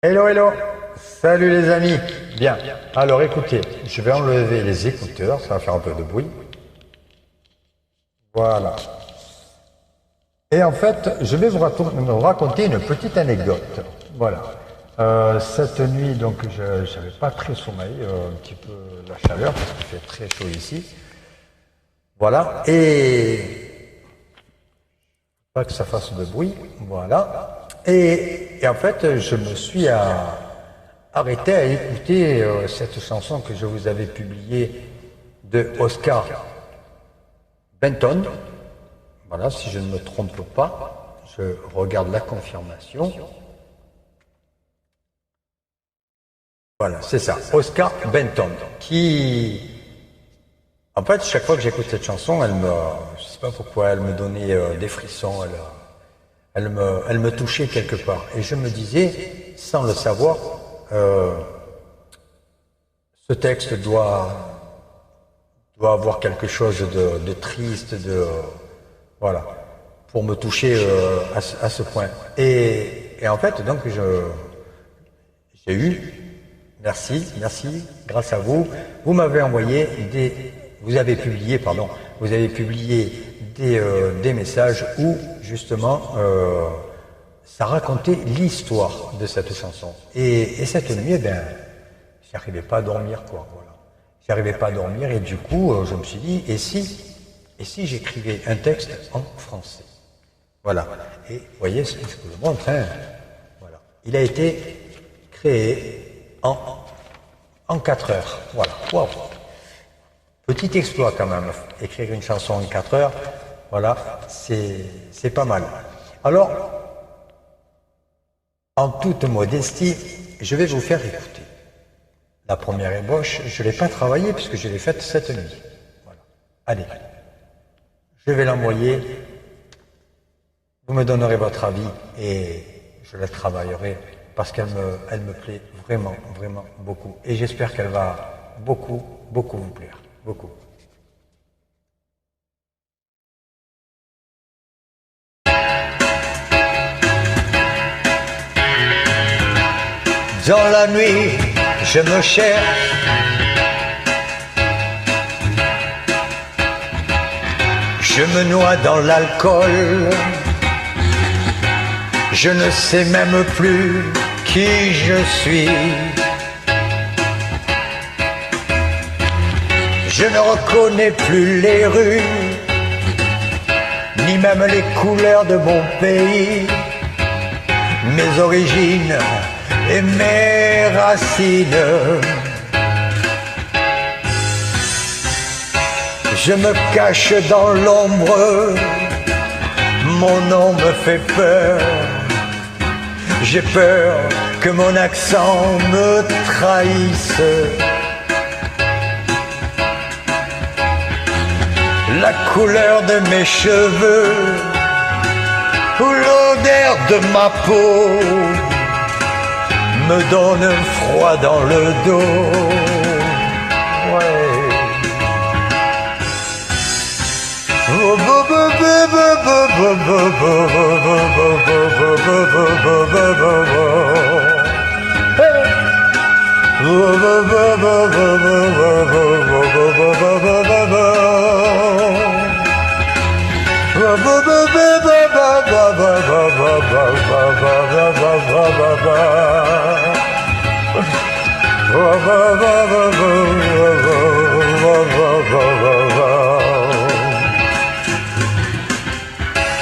Hello, hello. Salut les amis. Bien. Alors écoutez, je vais enlever les écouteurs, ça va faire un peu de bruit. Voilà. Et en fait, je vais vous raconter une petite anecdote. Voilà. Cette nuit, donc, je n'avais pas très sommeil, un petit peu la chaleur, parce qu'il fait très chaud ici. Voilà. Et pas que ça fasse de bruit. Voilà. Et en fait, je me suis arrêté à écouter cette chanson que je vous avais publiée de Oscar Benton. Voilà, si je ne me trompe pas, je regarde la confirmation. Voilà, c'est ça, Oscar Benton, qui, en fait, chaque fois que j'écoute cette chanson, je sais pas pourquoi, elle me donnait des frissons, elle me touchait quelque part. Et je me disais, sans le savoir, ce texte doit avoir quelque chose de triste, voilà, pour me toucher à ce point. Et en fait, donc, j'ai eu, merci, grâce à vous, vous m'avez envoyé vous avez publié des messages où, justement, ça racontait l'histoire de cette chanson. Et cette nuit, eh ben, j'arrivais pas à dormir, quoi, voilà. J'arrivais pas à dormir et du coup, je me suis dit, et si j'écrivais un texte en français? Voilà. Et vous voyez, je vous le montre, hein. Voilà. Il a été créé en 4 heures. Voilà. Wow. Petit exploit quand même. Écrire une chanson en 4 heures, voilà, c'est pas mal. Alors, en toute modestie, je vais vous faire écouter. La première ébauche, je ne l'ai pas travaillée puisque je l'ai faite cette nuit. Voilà. Allez, je vais l'envoyer. Vous me donnerez votre avis et je la travaillerai parce qu'elle me plaît vraiment, vraiment beaucoup. Et j'espère qu'elle va beaucoup, beaucoup vous plaire. Beaucoup. Dans la nuit, je me cherche. Je me noie dans l'alcool. Je ne sais même plus qui je suis. Je ne reconnais plus les rues, ni même les couleurs de mon pays, mes origines et mes racines. Je me cache dans l'ombre, mon nom me fait peur. J'ai peur que mon accent me trahisse. La couleur de mes cheveux ou l'odeur de ma peau me donne froid dans le dos. Ouais.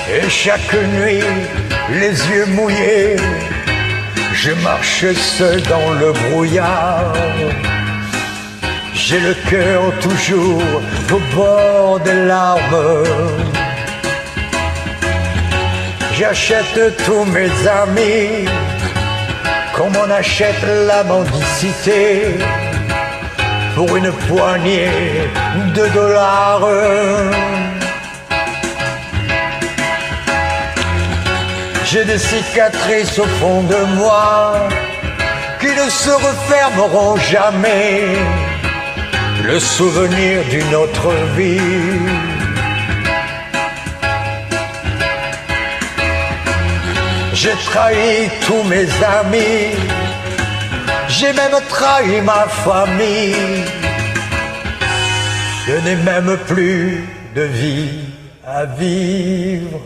Et chaque nuit, les yeux mouillés, je marche seul dans le brouillard. J'ai le cœur toujours au bord des larmes. J'achète tous mes amis comme on achète la mendicité pour une poignée de dollars. J'ai des cicatrices au fond de moi qui ne se refermeront jamais. Le souvenir d'une autre vie. J'ai trahi tous mes amis J'ai même trahi ma famille. Je n'ai même plus de vie à vivre.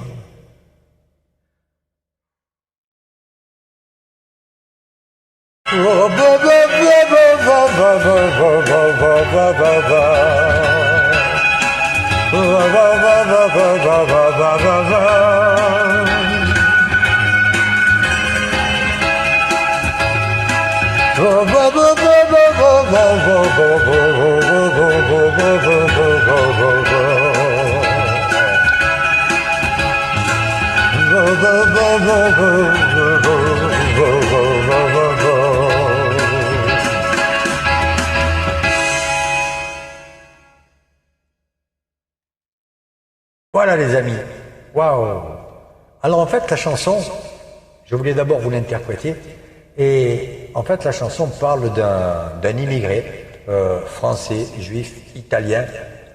Voilà les amis, waouh! Alors en fait la chanson, je voulais d'abord vous l'interpréter, et en fait la chanson parle d'un immigré français, juif, italien,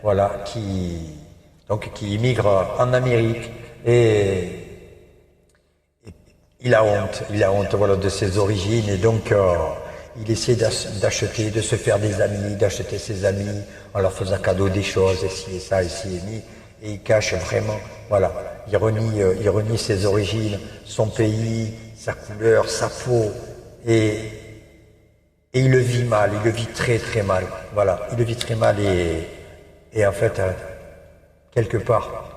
voilà, qui immigre en Amérique et il a honte voilà, de ses origines et donc il essaie d'acheter, de se faire des amis, d'acheter ses amis en leur faisant cadeau des choses, ici et ça, ici et mi. Et il cache vraiment, voilà, il renie ses origines, son pays, sa couleur, sa peau, et il le vit mal, il le vit très très mal, voilà, il le vit très mal et en fait, quelque part,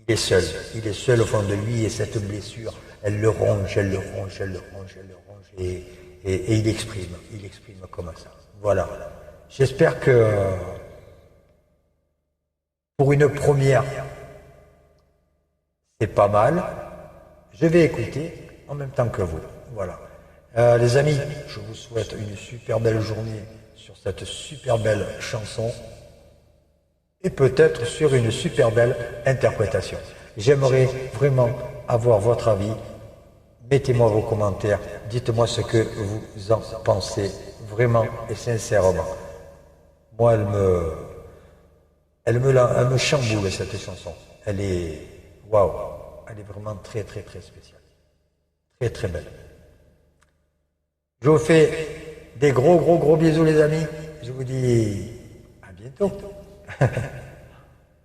il est seul au fond de lui et cette blessure, elle le ronge, elle le ronge, elle le ronge, elle le ronge, et il exprime comme ça, voilà. J'espère que pour une première, c'est pas mal. Je vais écouter en même temps que vous. Voilà. Les amis, je vous souhaite une super belle journée sur cette super belle chanson et peut-être sur une super belle interprétation. J'aimerais vraiment avoir votre avis. Mettez-moi vos commentaires. Dites-moi ce que vous en pensez vraiment et sincèrement. Moi, elle me chamboule cette chanson. Elle est, waouh, elle est vraiment très très très spéciale. Très très belle. Je vous fais des gros bisous les amis. Je vous dis à bientôt.